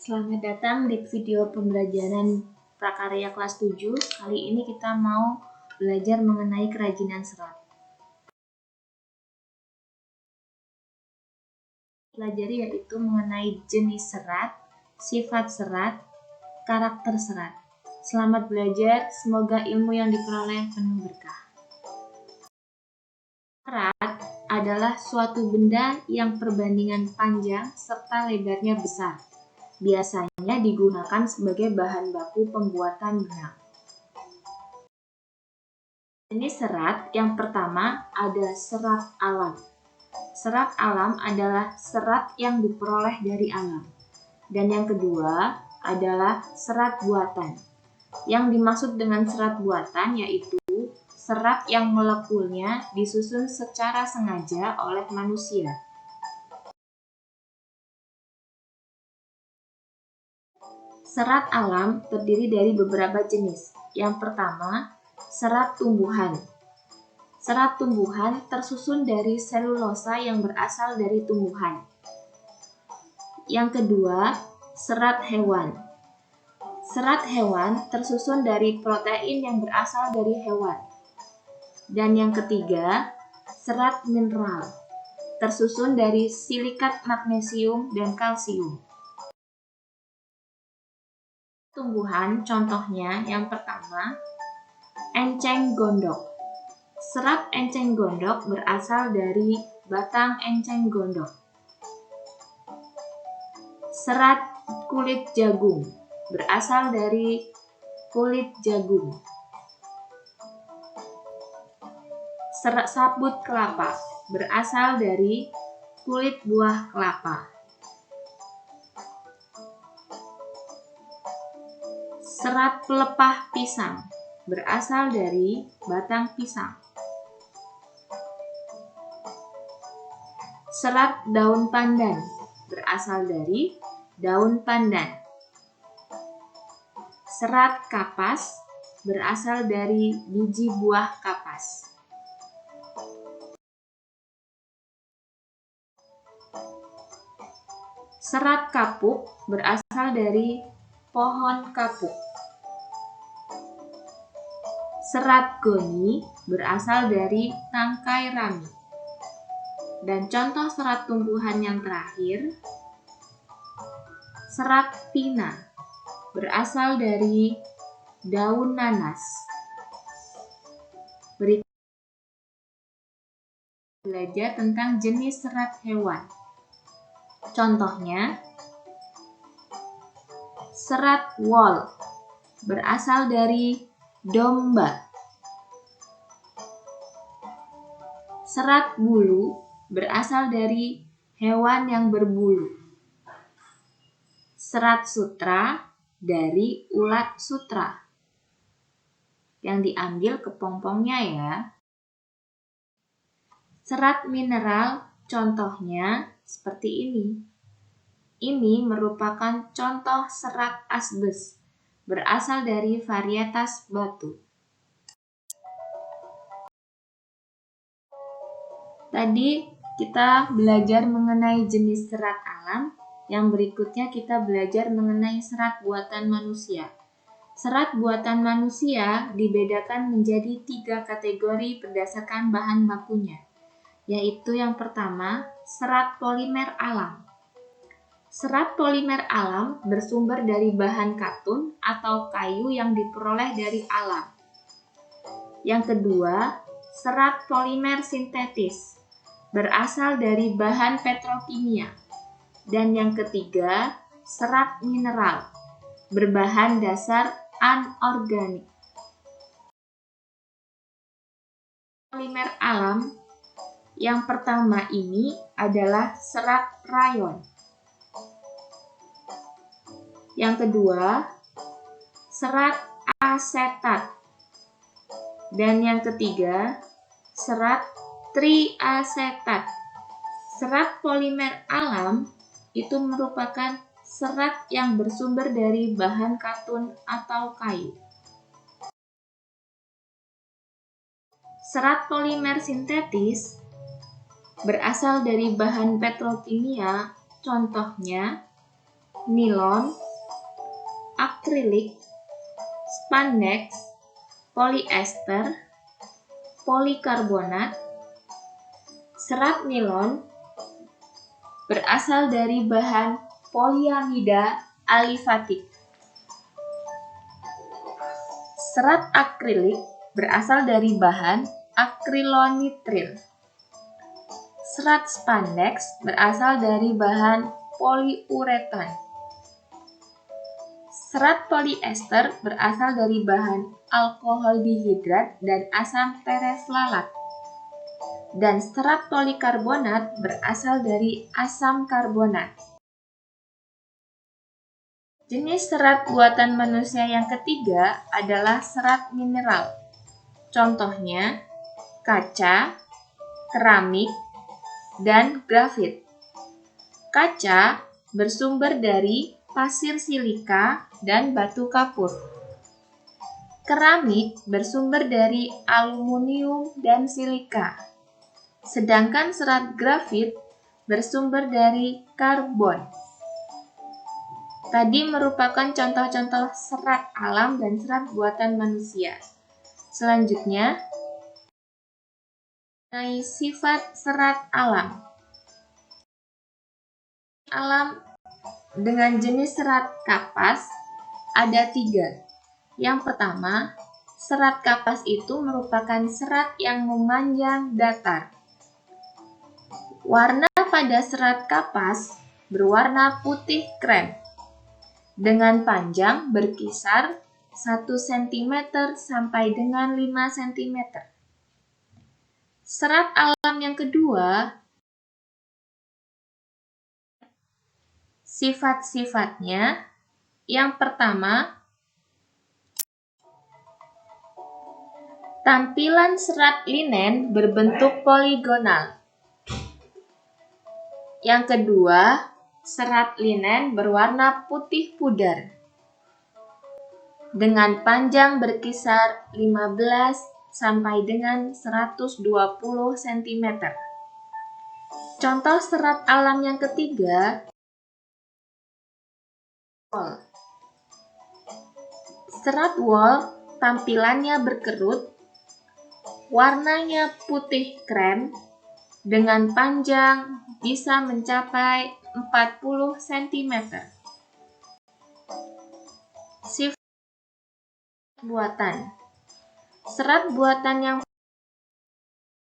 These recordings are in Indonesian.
Selamat datang di video pembelajaran prakarya kelas 7. Kali ini kita mau belajar mengenai kerajinan serat. Pelajari yaitu mengenai jenis serat, sifat serat, karakter serat. Selamat belajar, semoga ilmu yang diperoleh penuh berkah. Serat adalah suatu benda yang perbandingan panjang serta lebarnya besar. Biasanya digunakan sebagai bahan baku pembuatan benang. Jenis serat yang pertama ada serat alam. Serat alam adalah serat yang diperoleh dari alam. Dan yang kedua adalah serat buatan. Yang dimaksud dengan serat buatan yaitu serat yang molekulnya disusun secara sengaja oleh manusia. Serat alam terdiri dari beberapa jenis. Yang pertama, serat tumbuhan. Serat tumbuhan tersusun dari selulosa yang berasal dari tumbuhan. Yang kedua, serat hewan. Serat hewan tersusun dari protein yang berasal dari hewan. Dan yang ketiga, serat mineral. Tersusun dari silikat magnesium dan kalsium. Tumbuhan contohnya yang pertama, enceng gondok. Serat enceng gondok berasal dari batang enceng gondok. Serat kulit jagung berasal dari kulit jagung. Serat sabut kelapa berasal dari kulit buah kelapa. Serat pelepah pisang berasal dari batang pisang. Serat daun pandan berasal dari daun pandan. Serat kapas berasal dari biji buah kapas. Serat kapuk berasal dari pohon kapuk. Serat goni berasal dari tangkai rami. Dan contoh serat tumbuhan yang terakhir, serat pina berasal dari daun nanas. Berikut belajar tentang jenis serat hewan. Contohnya, serat wol berasal dari domba. Serat bulu berasal dari hewan yang berbulu. Serat sutra dari ulat sutra. Yang diambil kepompongnya ya. Serat mineral contohnya seperti ini. Ini merupakan contoh serat asbes. Berasal dari varietas batu. Tadi kita belajar mengenai jenis serat alam, yang berikutnya kita belajar mengenai serat buatan manusia. Serat buatan manusia dibedakan menjadi 3 kategori berdasarkan bahan bakunya, yaitu yang pertama, serat polimer alam. Serat polimer alam bersumber dari bahan katun atau kayu yang diperoleh dari alam. Yang kedua, serat polimer sintetis berasal dari bahan petrokimia. Dan yang ketiga, serat mineral berbahan dasar anorganik. Polimer alam yang pertama ini adalah serat rayon. Yang kedua, serat asetat. Dan yang ketiga, serat triasetat. Serat polimer alam itu merupakan serat yang bersumber dari bahan katun atau kayu. Serat polimer sintetis berasal dari bahan petrokimia, contohnya nilon, akrilik, spandex, poliester, polikarbonat. Serat nilon berasal dari bahan poliamida alifatik. Serat akrilik berasal dari bahan akrilonitril. Serat spandex berasal dari bahan poliuretan. Serat poliester berasal dari bahan alkohol dihidrat dan asam tereslalat. Dan serat polikarbonat berasal dari asam karbonat. Jenis serat buatan manusia yang ketiga adalah serat mineral. Contohnya, kaca, keramik, dan grafit. Kaca bersumber dari pasir silika dan batu kapur. Keramik bersumber dari aluminium dan silika. Sedangkan serat grafit bersumber dari karbon. Tadi merupakan contoh-contoh serat alam dan serat buatan manusia. Selanjutnya, mengenai sifat serat alam. Alam dengan jenis serat kapas ada 3. Yang pertama, serat kapas itu merupakan serat yang memanjang datar. Warna pada serat kapas berwarna putih krem dengan panjang berkisar 1 cm sampai dengan 5 cm. Serat alam yang kedua, sifat-sifatnya. Yang pertama, tampilan serat linen berbentuk poligonal. Yang kedua, serat linen berwarna putih pudar dengan panjang berkisar 15 sampai dengan 120 cm. Contoh serat alam yang ketiga, wol. Serat wol tampilannya berkerut, warnanya putih krem, dengan panjang bisa mencapai 40 cm. Sifat buatan. Serat buatan yang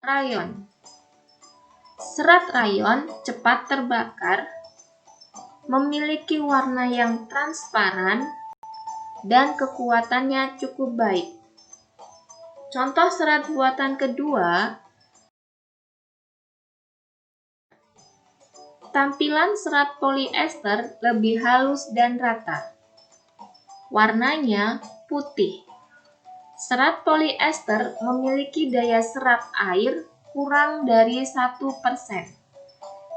rayon. Serat rayon cepat terbakar, memiliki warna yang transparan, dan kekuatannya cukup baik. Contoh serat buatan kedua, tampilan serat poliester lebih halus dan rata. Warnanya putih. Serat poliester memiliki daya serap air kurang dari 1%.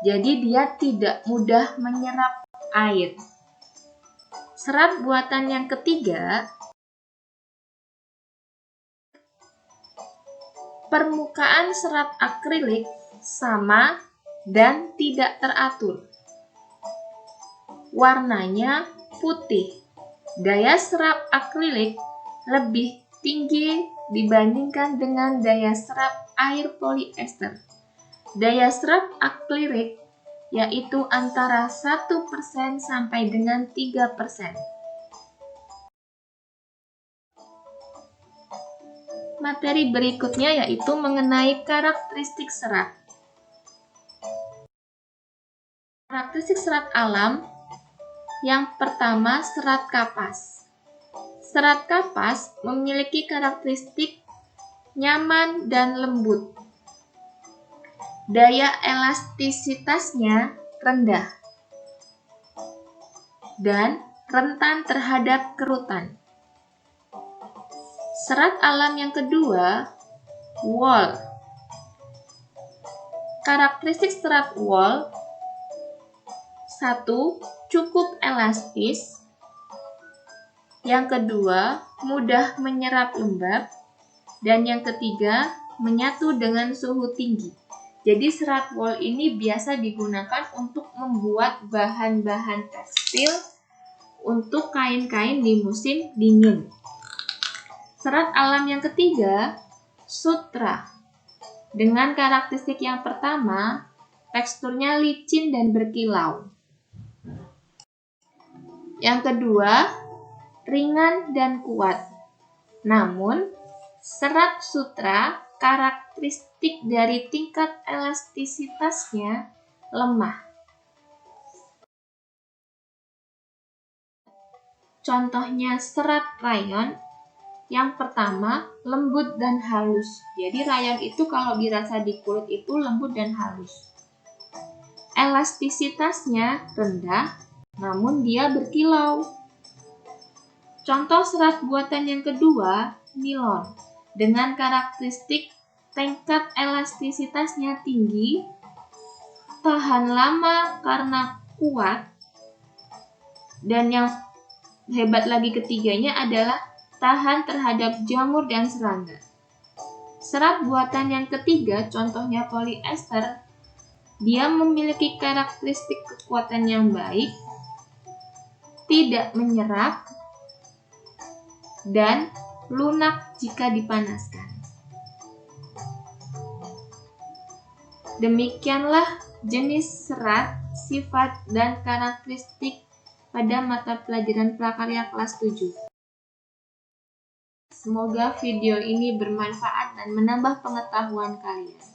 Jadi dia tidak mudah menyerap air. Serat buatan yang ketiga, permukaan serat akrilik sama dan tidak teratur. Warnanya putih. Daya serap akrilik lebih tinggi dibandingkan dengan daya serap air poliester. Daya serap akrilik yaitu antara 1% sampai dengan 3%. Materi berikutnya yaitu mengenai karakteristik serat. Karakteristik serat alam. Yang pertama, serat kapas. Serat kapas memiliki karakteristik nyaman dan lembut. Daya elastisitasnya rendah dan rentan terhadap kerutan. Serat alam yang kedua, wol. Karakteristik serat wol: 1. Cukup elastis. Yang kedua, mudah menyerap lembab. Dan yang ketiga, menyatu dengan suhu tinggi. Jadi serat wol ini biasa digunakan untuk membuat bahan-bahan tekstil untuk kain-kain di musim dingin. Serat alam yang ketiga, sutra. Dengan karakteristik yang pertama, teksturnya licin dan berkilau. Yang kedua, ringan dan kuat. Namun, serat sutra karakteristik dari tingkat elastisitasnya lemah. Contohnya serat rayon, yang pertama lembut dan halus. Jadi rayon itu kalau dirasa di kulit itu lembut dan halus. Elastisitasnya rendah, namun dia berkilau. Contoh serat buatan yang kedua, nilon, dengan karakteristik tingkat elastisitasnya tinggi, tahan lama karena kuat, dan yang hebat lagi ketiganya adalah tahan terhadap jamur dan serangga. Serat buatan yang ketiga, contohnya polyester, dia memiliki karakteristik kekuatan yang baik, tidak menyerap, dan lunak jika dipanaskan. Demikianlah jenis serat, sifat, dan karakteristik pada mata pelajaran prakarya kelas 7. Semoga video ini bermanfaat dan menambah pengetahuan kalian.